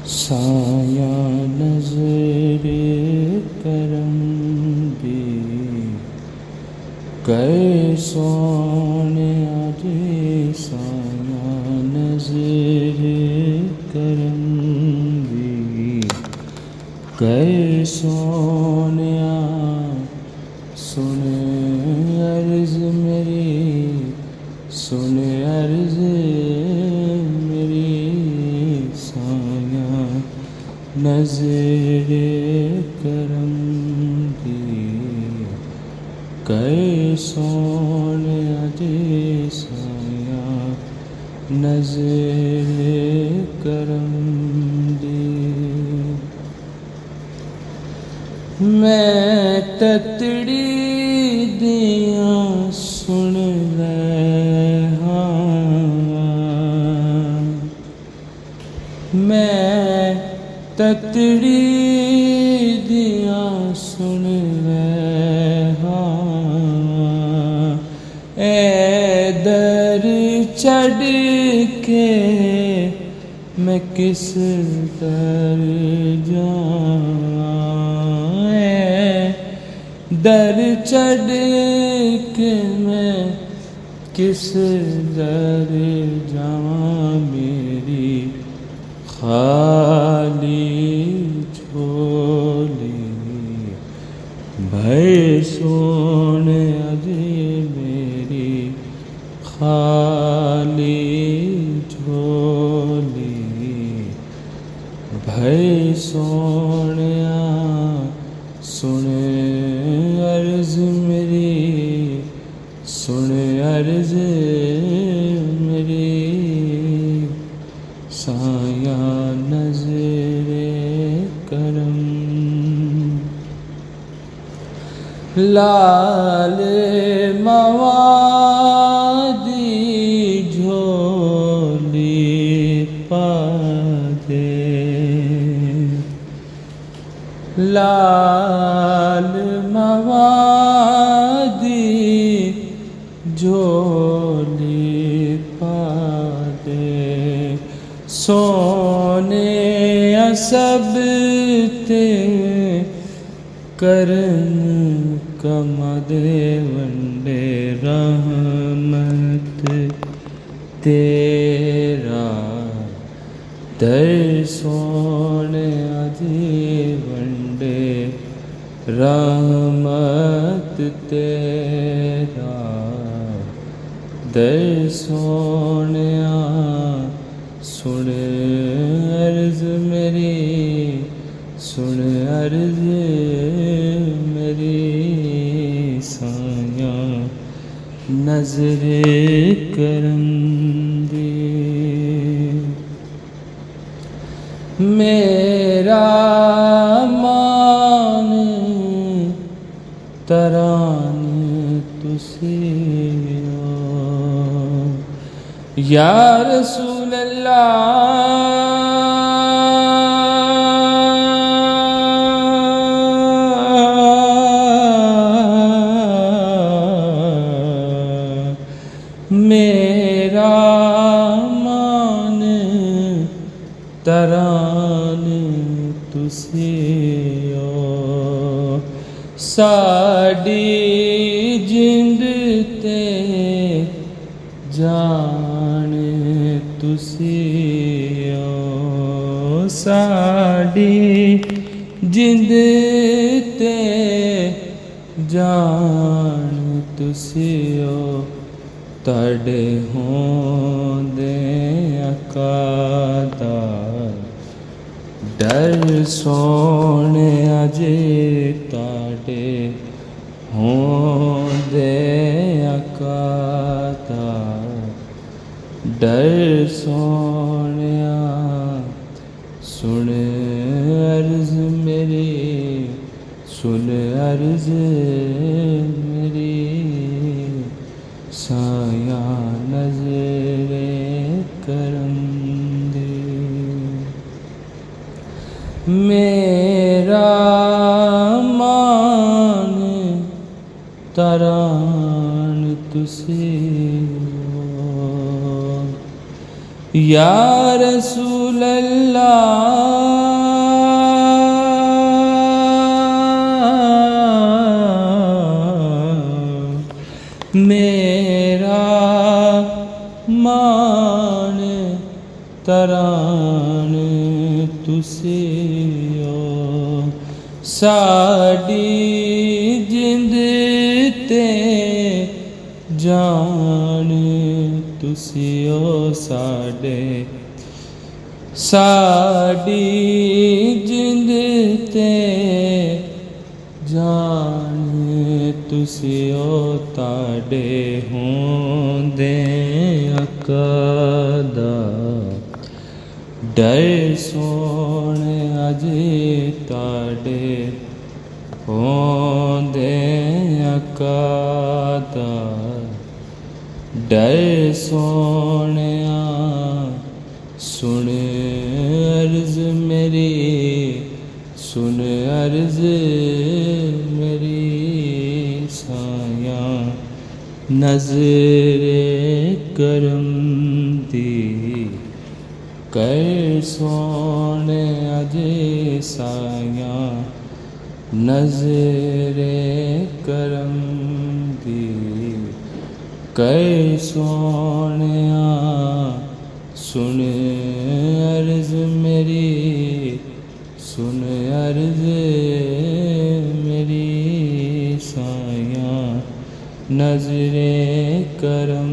साया नजरे करम दी कर सोने आजे साया नजरे करम दी कर सोने सुन अर्ज मेरी सुन अर्ज मेरी साया नजरे करम दी कर सोने आजे साया नजरे करम दी। मैं ततड़ी दिया सुन रहा मैं ततड़ी दिया सुन रहा ए दर चढ़ के मैं किस दर जाऊं दर चढ़ के मैं किस दर जाऊं मेरी खाली झोली भय सोने अजे मेरी खाली झोली भय सोने सुन अर्ज मेरी सुन अर्ज मेरी साया नजरे करम लाल मवादी झोली पादे लाल मवादी झोली पादे सोने सब ते करन कमदे वंडे रहमत तेरा दर सोने अजे वंडे रहमत तेरा दर सोने सुन अर्ज मेरी सुन अर्ज मेरी साया नजरे करम दी। मेरा मान तरान तुसी या रसूल अल्लाह मेरा मान तरान तुसी साड़ी जिंद ते जान तुसी साड़ी जिंद ते जान तुसी तड़े होंदे अकादा डर सोने अजे ताड़े होंदे अकादा डर सोने सुन अर्ज मेरी सुन अर्ज मेरी साया नजरे करम दे। मेरा मान तरान तुसी या रसूल अल्लाह ਤਰਾਨ ਤੁਸਿਓ ਸਾਡੀ ਜਿੰਦ ਤੇ ਜਾਨ ਤੁਸਿਓ ਸਾਡੇ ਸਾਡੀ ਜਿੰਦ ਤੇ ਜਾਨ ਤੁਸਿਓ ਤਾਡੇ ਹੋਂਦੇ ਅਕਦਾ ਡਰ ਸੋਹਣੇ ਅਜੇ ਤਾਡੇ ਹੋਂਦੇ ਅਕਦਾ ਡਰ ਸੋਹਣਿਆ ਸੁਣ ਅਰਜ਼ ਮੇਰੀ ਸੁਣ ਅਰਜ਼ ਮੇਰੀ ਸਾਇਆ ਨਜ਼ਰੇ ਕਰਮ ਦੀ ਕਰ ਸੋਹਣੇ ਅਜੇ ਸਾਇਆ ਨਜ਼ਰੇ ਕਰਮ ਦੀ ਕਰ ਸੋਹਣਿਆ ਸੁਣ ਅਰਜ਼ ਮੇਰੀ ਸੁਣ ਅਰਜ਼ ਮੇਰੀ ਸਾਇਆ ਨਜ਼ਰੇ ਕਰਮ